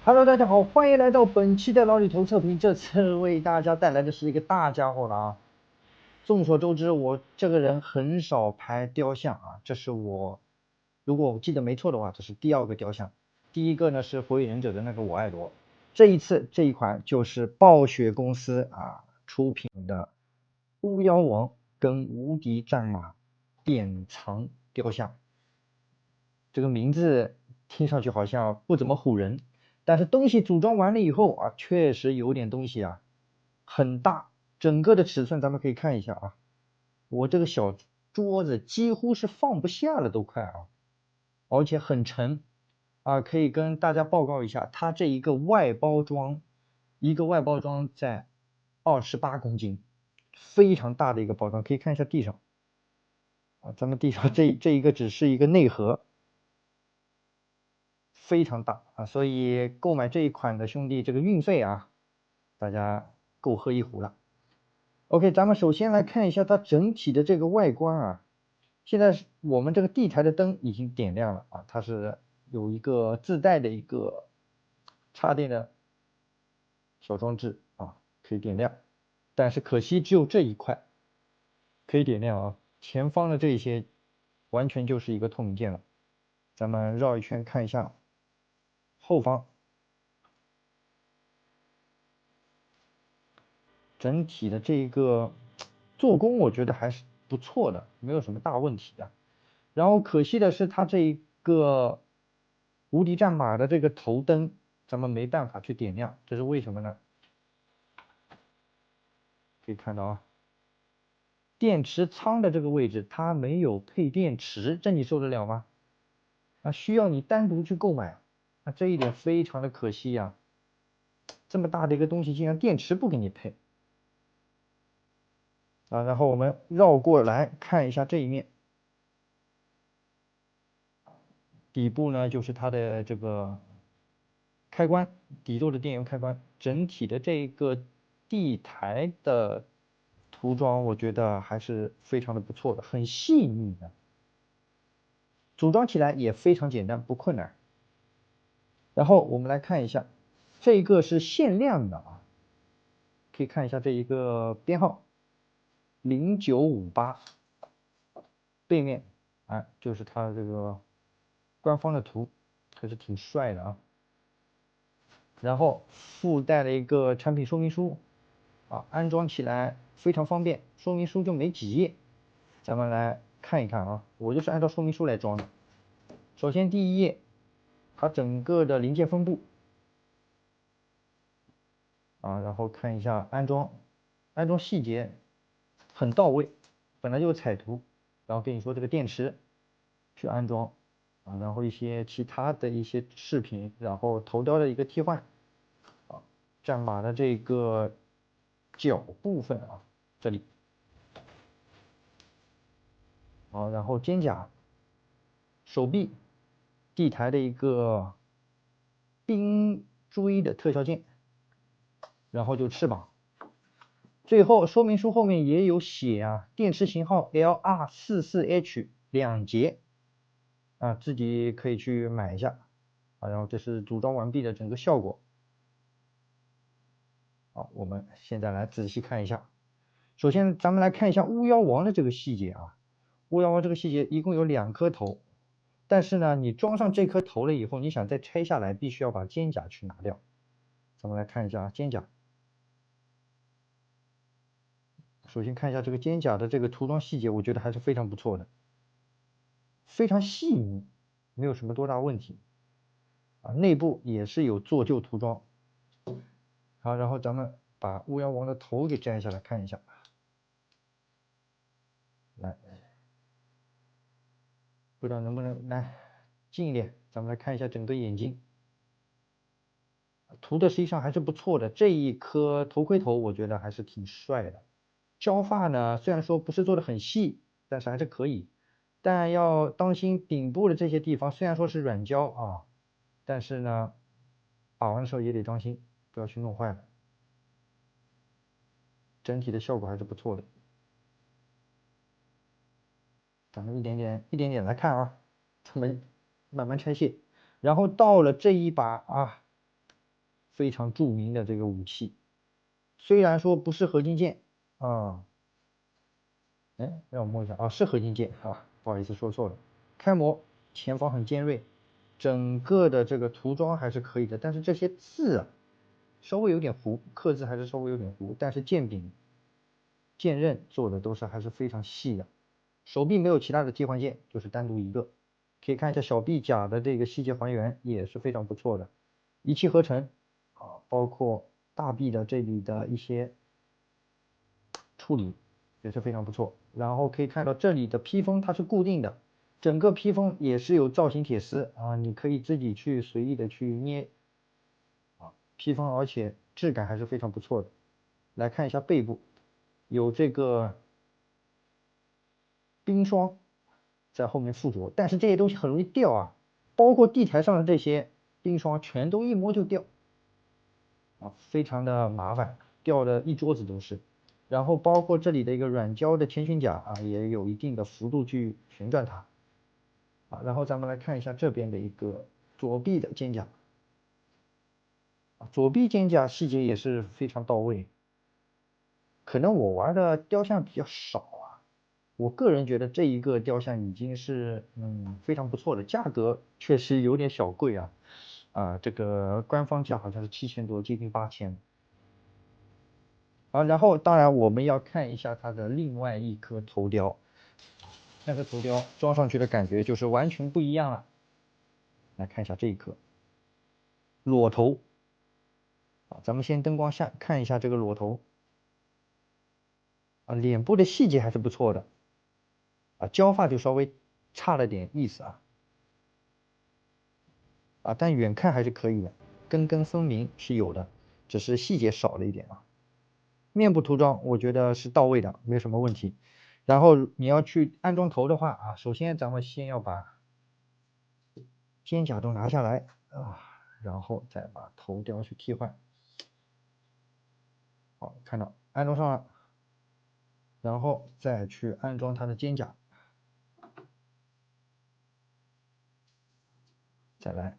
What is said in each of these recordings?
Hello，大家好，欢迎来到本期的老李头测评。这次为大家带来的是一个大家伙了啊！众所周知，我这个人很少拍雕像啊，这是我，如果我记得没错的话，这是第二个雕像。第一个呢是火影忍者的那个我爱罗，这一次这一款就是暴雪公司出品的巫妖王跟无敌战马典藏雕像。这个名字听上去好像不怎么唬人，但是东西组装完了以后啊，确实有点东西啊，很大，整个的尺寸咱们可以看一下啊，我这个小桌子几乎是放不下了都快啊，而且很沉啊，可以跟大家报告一下，它这一个外包装，一个外包装在28公斤，非常大的一个包装，可以看一下地上啊，咱们地上这一个只是一个内盒。非常大啊，所以购买这一款的兄弟，这个运费啊，大家够喝一壶了。OK，咱们首先来看一下它整体的这个外观啊。现在我们这个地台的灯已经点亮了啊，它是有一个自带的一个插电的小装置啊，可以点亮。但是可惜只有这一块可以点亮啊，前方的这些完全就是一个透明件了。咱们绕一圈看一下后方。整体的这个做工我觉得还是不错的，没有什么大问题的。然后可惜的是，它这个无敌战马的这个头灯，咱们没办法去点亮，这是为什么呢？可以看到啊，电池仓的这个位置它没有配电池，这你受得了吗？需要你单独去购买，这一点非常的可惜呀。这么大的一个东西，竟然电池不给你配。然后我们绕过来看一下这一面，底部呢就是它的这个开关，底座的电源开关，整体的这个地台的涂装，我觉得还是非常的不错的，很细腻的，组装起来也非常简单，不困难。然后我们来看一下，这个是限量的啊，可以看一下这一个编号0958。背面就是它这个官方的图，还是挺帅的啊。然后附带了一个产品说明书安装起来非常方便，说明书就没几页，咱们来看一看啊，我就是按照说明书来装的。首先第一页，它整个的零件分布然后看一下安装细节很到位，本来就是彩图，然后跟你说这个电池去安装然后一些其他的一些视频，然后头雕的一个替换战马的这个脚部分这里然后肩甲、手臂、地台的一个冰锥的特效键，然后就翅膀。最后说明书后面也有写电池型号 LR44H 2节自己可以去买一下然后这是组装完毕的整个效果。好，我们现在来仔细看一下。首先咱们来看一下巫妖王的这个细节巫妖王这个细节一共有2颗头，但是呢，你装上这颗头了以后，你想再拆下来，必须要把肩甲去拿掉。咱们来看一下肩甲。首先看一下这个肩甲的这个涂装细节，我觉得还是非常不错的，非常细腻，没有什么多大问题内部也是有做旧涂装。好，然后咱们把巫妖王的头给摘下来看一下，来，不知道能不能来近一点，咱们来看一下整个眼睛，涂的实际上还是不错的。这一颗头盔头我觉得还是挺帅的。焦发呢，虽然说不是做的很细，但是还是可以。但要当心顶部的这些地方，虽然说是软胶但是呢，把玩的时候也得当心，不要去弄坏了。整体的效果还是不错的。咱们一点点来看咱们慢慢拆卸。然后到了这一把非常著名的这个武器，虽然说不是合金剑啊，哎，让我摸一下啊，是合金剑啊，不好意思说错了。开模前方很尖锐，整个的这个涂装还是可以的，但是这些字啊稍微有点糊，刻字还是稍微有点糊，但是剑柄、剑刃做的都是还是非常细的。手臂没有其他的替换件，就是单独一个。可以看一下小臂甲的这个细节还原也是非常不错的，一气呵成啊，包括大臂的这里的一些处理也是非常不错。然后可以看到这里的披风它是固定的，整个披风也是有造型铁丝啊，你可以自己去随意的去捏啊，披风而且质感还是非常不错的。来看一下背部，有这个冰霜在后面附着，但是这些东西很容易掉啊，包括地台上的这些冰霜全都一摸就掉啊，非常的麻烦，掉的一桌子都是。然后包括这里的一个软胶的天勋甲啊，也有一定的幅度去旋转它啊。然后咱们来看一下这边的一个左臂的肩甲啊，左臂肩甲细节也是非常到位。可能我玩的雕像比较少啊，我个人觉得这一个雕像已经是非常不错的，价格确实有点小贵啊，这个官方价好像是7000多，接近8000啊。然后当然我们要看一下它的另外一颗头雕，那个头雕装上去的感觉就是完全不一样了。来看一下这一颗裸头啊，咱们先灯光下看一下这个裸头啊，脸部的细节还是不错的啊，焦发就稍微差了点意思啊，但远看还是可以的，根根分明是有的，只是细节少了一点啊。面部涂装我觉得是到位的，没有什么问题。然后你要去安装头的话啊，首先咱们先要把肩甲都拿下来啊，然后再把头雕去替换。好，看到安装上了，然后再去安装它的肩甲，再来。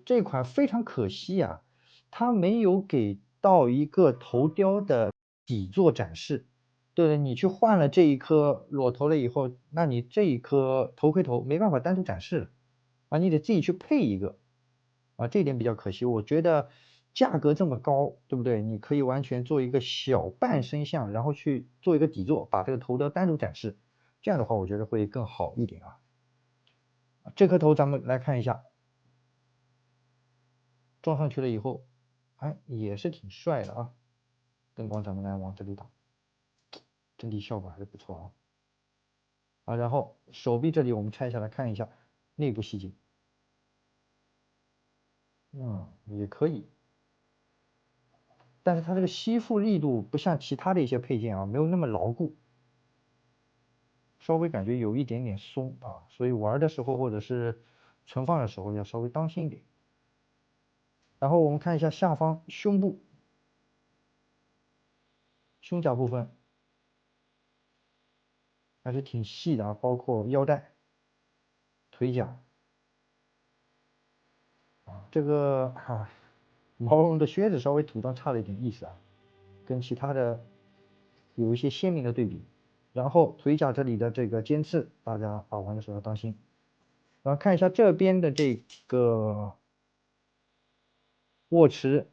这款非常可惜啊，它没有给到一个头雕的底座展示。对了，你去换了这一颗裸头了以后，那你这一颗头盔头没办法单独展示了啊，你得自己去配一个啊，这一点比较可惜。我觉得价格这么高，对不对？你可以完全做一个小半身像，然后去做一个底座，把这个头雕单独展示，这样的话我觉得会更好一点啊。这颗头咱们来看一下。装上去了以后，哎，也是挺帅的啊。灯光咱们来往这里打，整体效果还是不错啊。然后手臂这里我们拆下来看一下内部细节，也可以，但是它这个吸附力度不像其他的一些配件啊，没有那么牢固，稍微感觉有一点点松啊，所以玩的时候或者是存放的时候要稍微当心一点。然后我们看一下下方胸部、胸甲部分还是挺细的啊，包括腰带、腿甲。这个毛绒的靴子稍微涂装差了一点意思啊，跟其他的有一些鲜明的对比。然后腿甲这里的这个尖刺，大家把玩的时候要当心。然后看一下这边的这个握持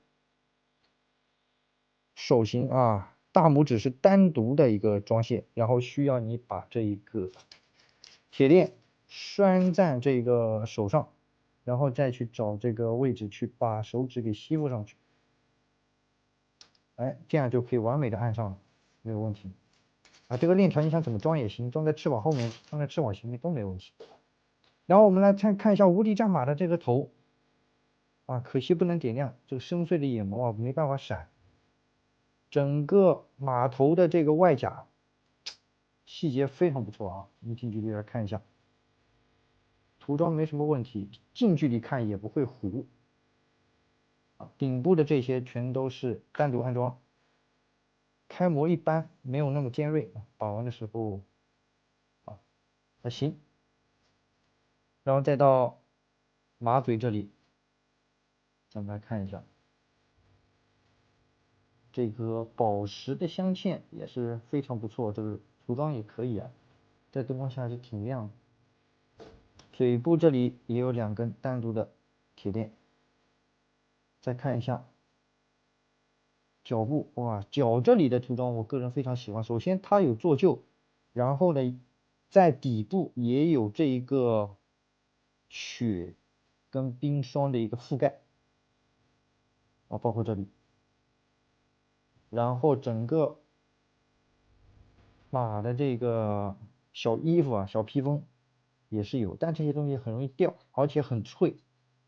手型啊，大拇指是单独的一个装卸，然后需要你把这一个铁链拴在这个手上，然后再去找这个位置去把手指给吸附上去。哎，这样就可以完美的按上了，没有问题啊。这个链条你想怎么装也行，装在翅膀后面，装在翅膀前面都没问题。然后我们来看一下无敌战马的这个头啊，可惜不能点亮，这个深邃的眼眸啊没办法闪。整个马头的这个外甲细节非常不错啊，你近距离来看一下，涂装没什么问题，近距离看也不会糊啊。顶部的这些全都是单独安装。开模一般，没有那么尖锐，把玩的时候还行。然后再到马嘴这里，咱们来看一下，这个宝石的镶嵌也是非常不错，这个涂装也可以啊，在灯光下还是挺亮的。嘴部这里也有2根单独的铁链。再看一下脚部，哇，脚这里的涂装我个人非常喜欢。首先它有做旧，然后呢，在底部也有这一个雪跟冰霜的一个覆盖，啊，包括这里，然后整个马的这个小衣服啊、小披风也是有，但这些东西很容易掉，而且很脆，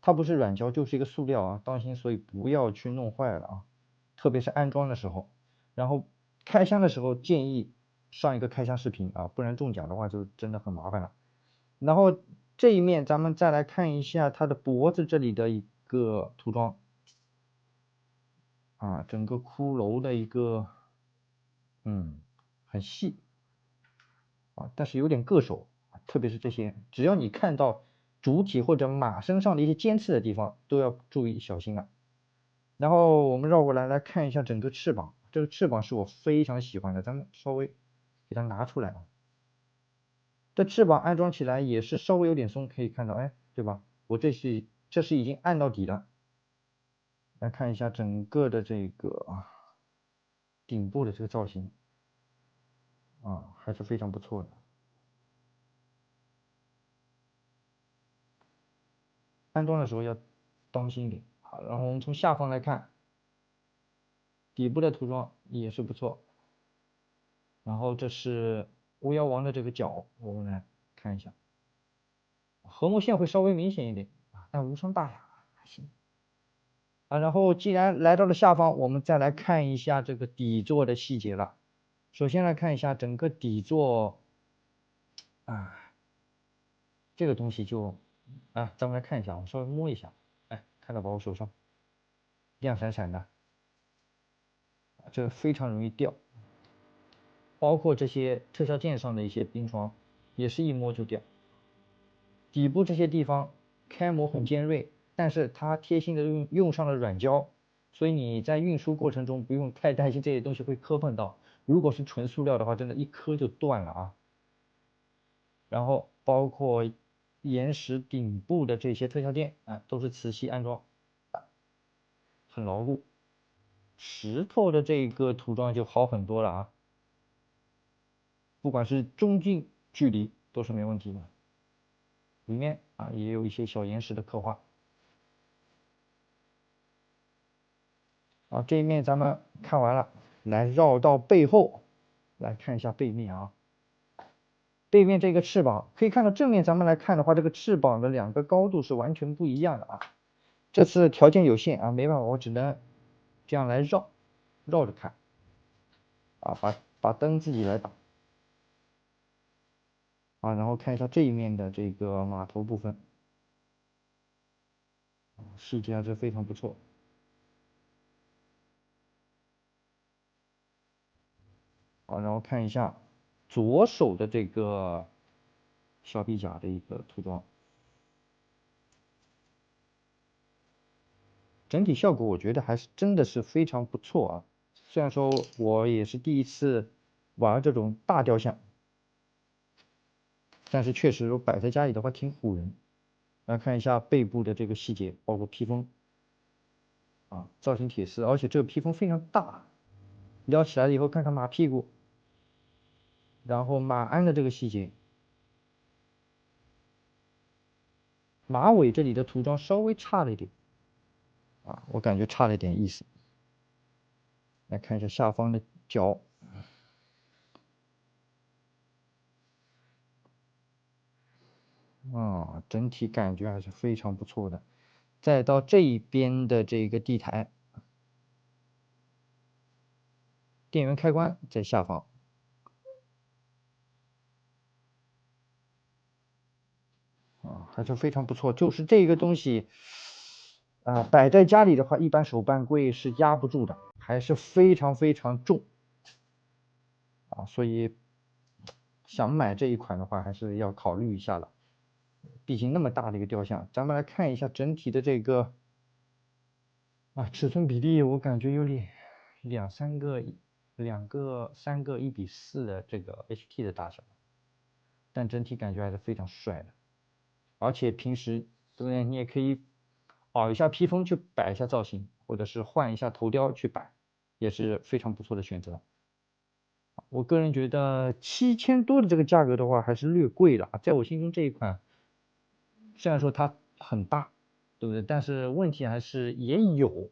它不是软胶就是一个塑料啊，当心，所以不要去弄坏了啊，特别是安装的时候。然后开箱的时候建议上一个开箱视频啊，不然中奖的话就真的很麻烦了。然后这一面咱们再来看一下它的脖子这里的一个涂装啊，整个骷髅的一个很细啊，但是有点硌手，特别是这些，只要你看到主体或者马身上的一些尖刺的地方，都要注意小心了。然后我们绕过来来看一下整个翅膀，这个翅膀是我非常喜欢的，咱们稍微给它拿出来啊。这翅膀安装起来也是稍微有点松，可以看到，哎，对吧？我这是已经按到底了。来看一下整个的这个顶部的这个造型啊，还是非常不错的。安装的时候要当心一点。好，然后我们从下方来看，底部的涂装也是不错。然后这是巫妖王的这个脚，我们来看一下，合木线会稍微明显一点啊，但无伤大雅，还行啊。然后既然来到了下方，我们再来看一下这个底座的细节了。首先来看一下整个底座啊，这个东西就咱们来看一下，我稍微摸一下，哎，看到吧，我手上亮闪闪的，这非常容易掉。包括这些特效件上的一些冰霜，也是一摸就掉。底部这些地方开模很尖锐，但是它贴心的用上了软胶，所以你在运输过程中不用太担心这些东西会磕碰到。如果是纯塑料的话，真的一磕就断了啊。然后包括岩石顶部的这些特效件都是磁吸安装，很牢固。石头的这个涂装就好很多了啊。不管是中近距离都是没问题的，里面也有一些小岩石的刻画。这一面咱们看完了，来绕到背后来看一下背面啊。背面这个翅膀可以看到，正面咱们来看的话，这个翅膀的2个高度是完全不一样的啊。这次条件有限没办法，我只能这样来绕着看把灯自己来打。然后看一下这一面的这个码头部分，细节还是非常不错。然后看一下左手的这个小臂甲的一个涂装，整体效果我觉得还是真的是非常不错啊。虽然说我也是第一次玩这种大雕像，但是确实我摆在家里的话挺唬人。来看一下背部的这个细节，包括披风造型铁丝，而且这个披风非常大，撩起来了以后看看马屁股，然后马鞍的这个细节，马尾这里的涂装稍微差了一点我感觉差了一点意思。来看一下下方的脚，整体感觉还是非常不错的。再到这一边的这个地台，电源开关在下方，还是非常不错。就是这个东西摆在家里的话，一般手办柜是压不住的，还是非常非常重所以想买这一款的话，还是要考虑一下了。毕竟那么大的一个雕像，咱们来看一下整体的这个啊，尺寸比例我感觉有三个1:4的这个 HT 的大小，但整体感觉还是非常帅的。而且平时对不对？你也可以熬一下披风去摆一下造型，或者是换一下头雕去摆，也是非常不错的选择。我个人觉得7000多的这个价格的话，还是略贵了啊。在我心中这一款，虽然说它很大，对不对？但是问题还是也有。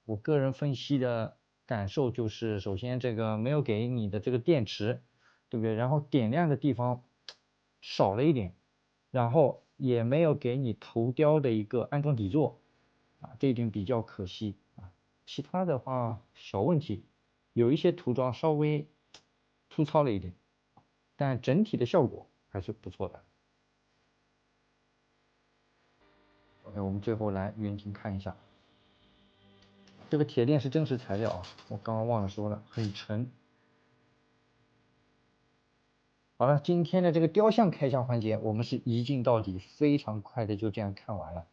我个人分析的感受就是，首先这个没有给你的这个电池，对不对？然后点亮的地方少了一点，然后也没有给你头雕的一个安装底座，啊，这一点比较可惜啊。其他的话小问题，有一些涂装稍微粗糙了一点，但整体的效果还是不错的。OK，我们最后来远景看一下。这个铁链是真实材料啊，我刚刚忘了说了，很沉。好了，今天的这个雕像开箱环节，我们是一镜到底，非常快的就这样看完了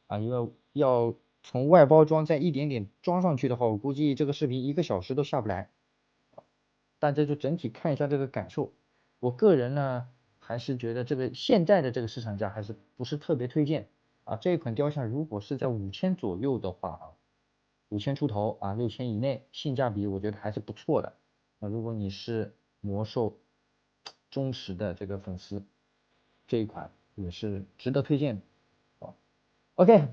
啊。因为要从外包装再一点点装上去的话，我估计这个视频1个小时都下不来。但这就整体看一下这个感受，我个人呢还是觉得这个现在的这个市场价还是不是特别推荐啊。这一款雕像如果是在5000左右的话啊。5000出头啊，6000以内，性价比我觉得还是不错的。那如果你是魔兽忠实的这个粉丝，这一款也是值得推荐的。好，OK，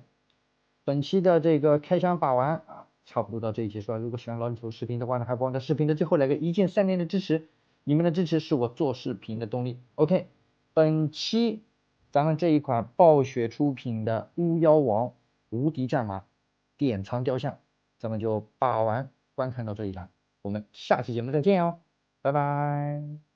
本期的这个开箱把玩啊，差不多到这一结束了。如果喜欢老李头视频的话呢，还帮我在视频的最后来个一键3连的支持，你们的支持是我做视频的动力。OK，本期咱们这一款暴雪出品的巫妖王无敌战马典藏雕像。咱们就把玩观看到这里了，我们下期节目再见哦，拜拜。